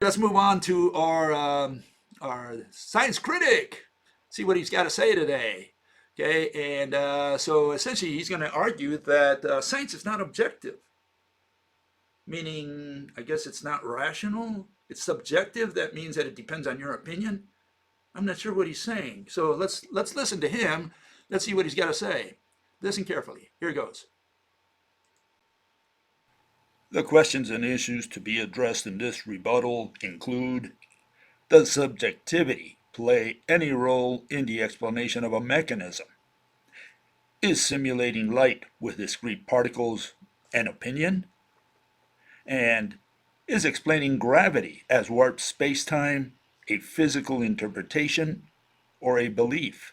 Let's move on to our science critic. See what he's got to say today. Okay, and so essentially he's going to argue that science is not objective, meaning I guess it's not rational. It's subjective. That means that it depends on your opinion. I'm not sure what he's saying. So let's listen to him. Let's see what he's got to say. Listen carefully. Here goes. The questions and issues to be addressed in this rebuttal include: does subjectivity play any role in the explanation of a mechanism? Is simulating light with discrete particles an opinion? And is explaining gravity as warped spacetime a physical interpretation or a belief?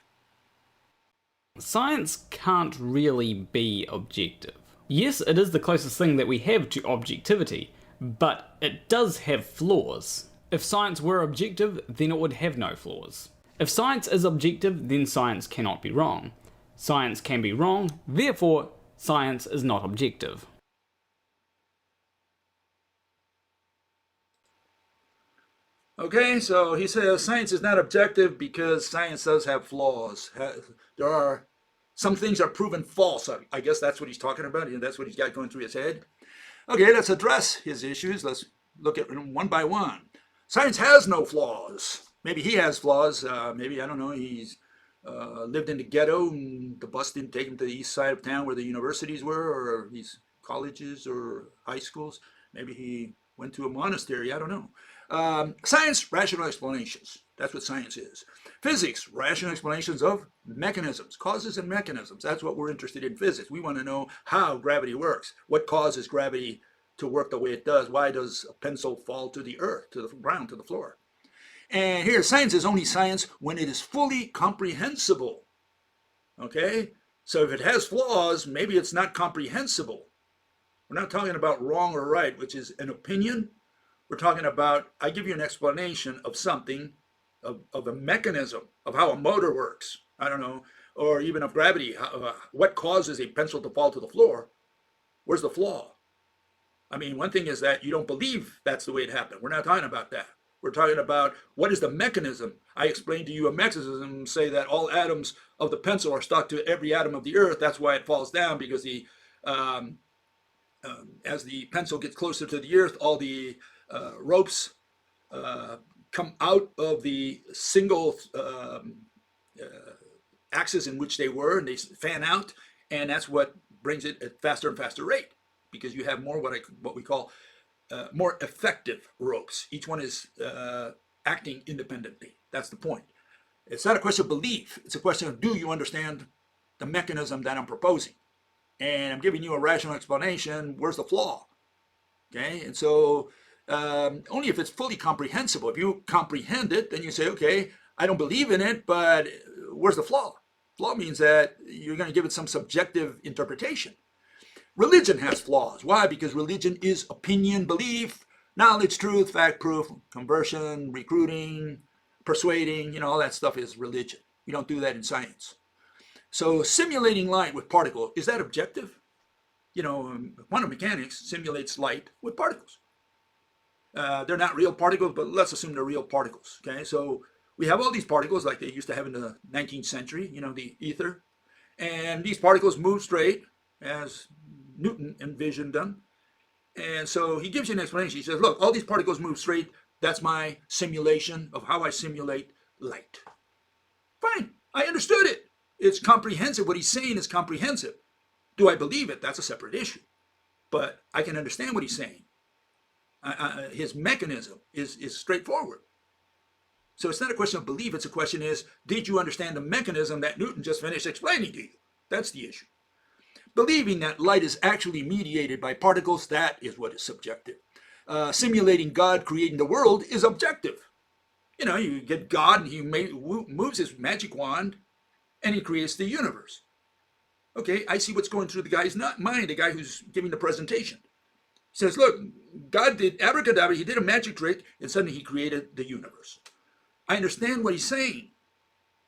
Science can't really be objective. Yes, it is the closest thing that we have to objectivity, but it does have flaws. If science were objective, then it would have no flaws. If science is objective, then science cannot be wrong. Science can be wrong, therefore, science is not objective. Okay, so he says science is not objective because science does have flaws. There are some things are proven false. I guess that's what he's talking about. That's what he's got going through his head. Okay, let's address his issues. Let's look at them one by one. Science has no flaws. Maybe he has flaws. Maybe, I don't know, he's lived in the ghetto and the bus didn't take him to the east side of town where the universities were, or these colleges or high schools. Maybe he went to a monastery. I don't know. Science, rational explanations. That's what science is. Physics, rational explanations of mechanisms, causes and mechanisms. That's what we're interested in physics. We want to know how gravity works. What causes gravity to work the way it does? Why does a pencil fall to the earth, to the ground, to the floor? And here, science is only science when it is fully comprehensible. Okay? So if it has flaws, maybe it's not comprehensible. We're not talking about wrong or right, which is an opinion. We're talking about, I give you an explanation of something, of a mechanism, of how a motor works. I don't know, or even of gravity. What causes a pencil to fall to the floor? Where's the flaw? I mean, one thing is that you don't believe that's the way it happened. We're not talking about that. We're talking about what is the mechanism. I explained to you a mechanism, say that all atoms of the pencil are stuck to every atom of the earth. That's why it falls down, because as the pencil gets closer to the earth, all the ropes come out of the single axis in which they were, and they fan out, and that's what brings it at faster and faster rate, because you have more what we call more effective ropes. Each one is acting independently. That's the point. It's not a question of belief. It's a question of, do you understand the mechanism that I'm proposing? And I'm giving you a rational explanation. Where's the flaw? Okay, and so only if it's fully comprehensible. If you comprehend it, then you say, okay, I don't believe in it, but where's the flaw? Flaw means that you're going to give it some subjective interpretation. Religion has flaws. Why? Because religion is opinion, belief, knowledge, truth, fact, proof, conversion, recruiting, persuading, all that stuff is religion. We don't do that in science. So simulating light with particle, is that objective? Quantum mechanics simulates light with particles. They're not real particles, but let's assume they're real particles. Okay, so we have all these particles like they used to have in the 19th century, the ether. And these particles move straight, as Newton envisioned them. And so he gives you an explanation. He says, look, all these particles move straight. That's my simulation of how I simulate light. Fine, I understood it. It's comprehensive. What he's saying is comprehensive. Do I believe it? That's a separate issue. But I can understand what he's saying. His mechanism is straightforward. So it's not a question of belief. It's a question is, did you understand the mechanism that Newton just finished explaining to you? That's the issue. Believing that light is actually mediated by particles, that is what is subjective. Simulating God creating the world is objective. You get God and he moves his magic wand and he creates the universe. Okay, I see what's going through the guy's mind, the guy who's giving the presentation. He says, look, God did abracadabra, he did a magic trick, and suddenly he created the universe. I understand what he's saying.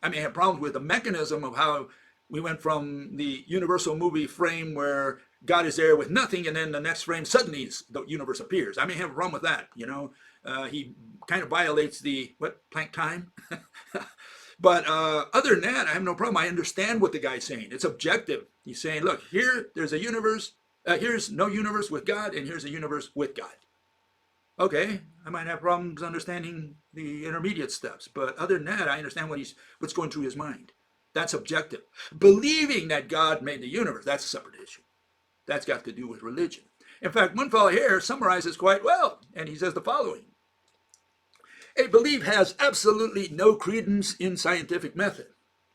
I may have problems with the mechanism of how we went from the Universal movie frame where God is there with nothing, and then the next frame, suddenly the universe appears. I may have a problem with that, He kind of violates the Planck time. But other than that, I have no problem. I understand what the guy's saying. It's objective. He's saying, look, there's a universe. Here's no universe with God, and here's a universe with God. Okay, I might have problems understanding the intermediate steps, but other than that, I understand what's going through his mind. That's objective. Believing that God made the universe, that's a separate issue. That's got to do with religion. In fact, one fellow here summarizes quite well, and he says the following. A belief has absolutely no credence in scientific method.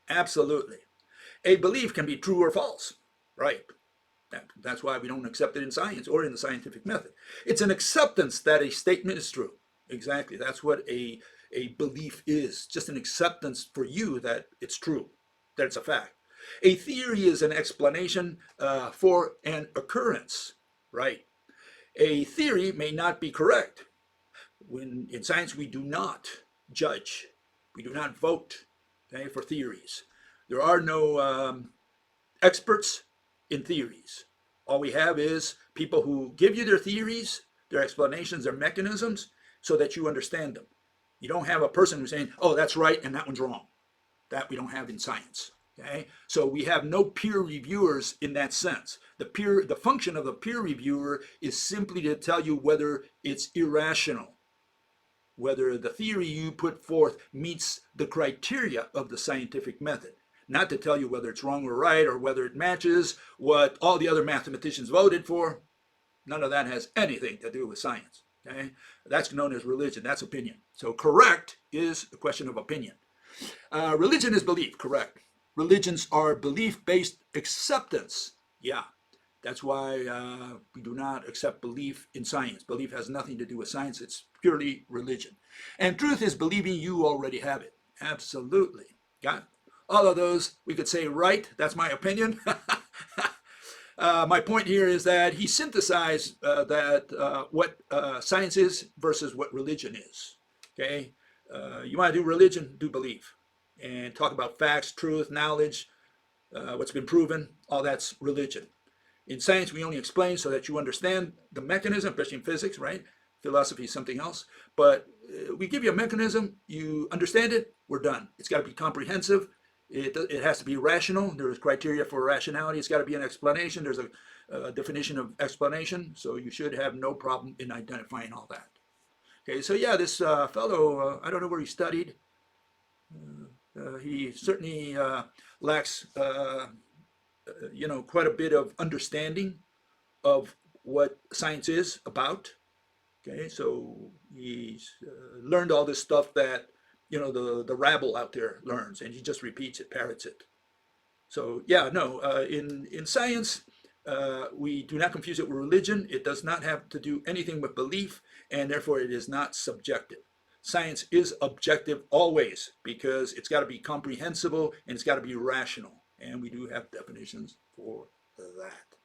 Absolutely. A belief can be true or false. Right. That's why we don't accept it in science or in the scientific method. It's an acceptance that a statement is true. Exactly. That's what a belief is. Just an acceptance for you that it's true, that it's a fact. A theory is an explanation for an occurrence. Right. A theory may not be correct. When in science we do not judge, we do not vote, okay, for theories. There are no experts in theories. All we have is people who give you their theories, their explanations, their mechanisms, so that you understand them. You don't have a person who's saying, oh, that's right and that one's wrong. That we don't have in science. Okay? So we have no peer reviewers in that sense. The function of the peer reviewer is simply to tell you whether it's irrational, whether the theory you put forth meets the criteria of the scientific method, not to tell you whether it's wrong or right or whether it matches what all the other mathematicians voted for. None of that has anything to do with science. Okay? That's known as religion. That's opinion. So correct is a question of opinion. Religion is belief, correct. Religions are belief-based acceptance. Yeah. That's why we do not accept belief in science. Belief has nothing to do with science. It's purely religion. And truth is believing you already have it. Absolutely. Got it? All of those, we could say right. That's my opinion. My point here is that he synthesized what science is versus what religion is. Okay? You want to do religion, do belief. And talk about facts, truth, knowledge, what's been proven. All that's religion. In science, we only explain so that you understand the mechanism, especially in physics, right? Philosophy is something else. But we give you a mechanism, you understand it, we're done. It's got to be comprehensive. It has to be rational. There's criteria for rationality. It's got to be an explanation. There's a definition of explanation. So you should have no problem in identifying all that. Okay, so yeah, this fellow, I don't know where he studied. He certainly lacks quite a bit of understanding of what science is about. Okay, so he's learned all this stuff that the rabble out there learns, and he just repeats it, parrots it. So yeah, no, in science, we do not confuse it with religion. It does not have to do anything with belief, and therefore it is not subjective. Science is objective always because it's got to be comprehensible and it's got to be rational. And we do have definitions for that.